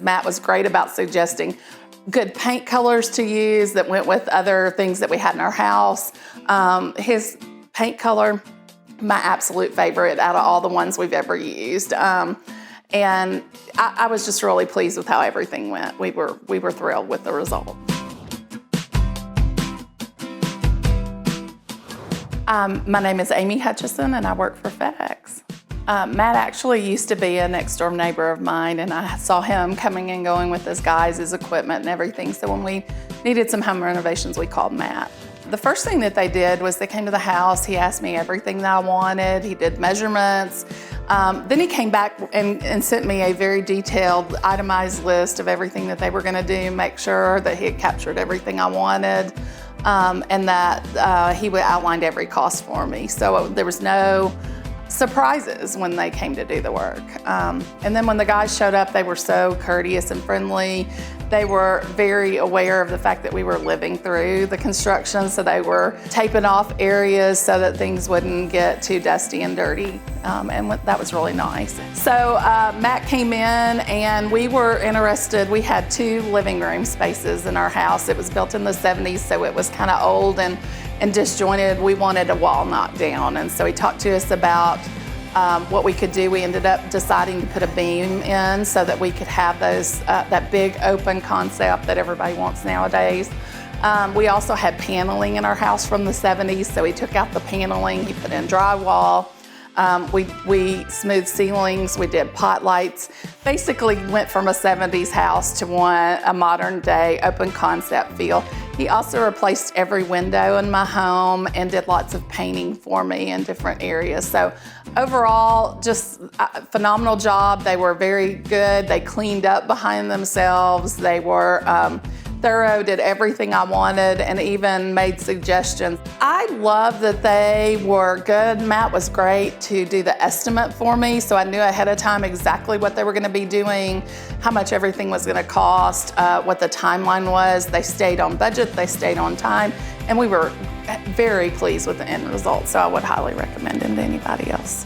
Matt was great about suggesting good paint colors to use that went with other things that we had in our house. His paint color, my absolute favorite out of all the ones we've ever used. And I was just really pleased with how everything went. We were thrilled with the result. My name is Amy Hutchison, and I work for FedEx. Matt actually used to be a next door neighbor of mine, and I saw him coming and going with his guys, his equipment and everything. So when we needed some home renovations, we called Matt. The first thing that they did was they came to the house. He asked me everything that I wanted. He did measurements. Then he came back and sent me a very detailed, itemized list of everything that they were gonna do, make sure that he had captured everything I wanted, and that he outlined every cost for me. So there was no surprises when they came to do the work. And then when the guys showed up, they were so courteous and friendly. They were very aware of the fact that we were living through the construction, so they were taping off areas so that things wouldn't get too dusty and dirty, and that was really nice. So Matt came in and we were interested. We had 2 living room spaces in our house. It was built in the 70s, so it was kind of old and disjointed. We wanted a wall knocked down, and so he talked to us about what we could do. We ended up deciding to put a beam in so that we could have those that big open concept that everybody wants nowadays. We also had paneling in our house from the 70s, so he took out the paneling, he put in drywall. We smoothed ceilings, we did pot lights. Basically went from a 70s house to a modern day open concept feel. He also replaced every window in my home and did lots of painting for me in different areas. So overall, just a phenomenal job. They were very good. They cleaned up behind themselves. They were thorough, did everything I wanted, and even made suggestions. I love that they were good. Matt was great to do the estimate for me, so I knew ahead of time exactly what they were gonna be doing, how much everything was gonna cost, what the timeline was. They stayed on budget, they stayed on time, and we were very pleased with the end result, so I would highly recommend him to anybody else.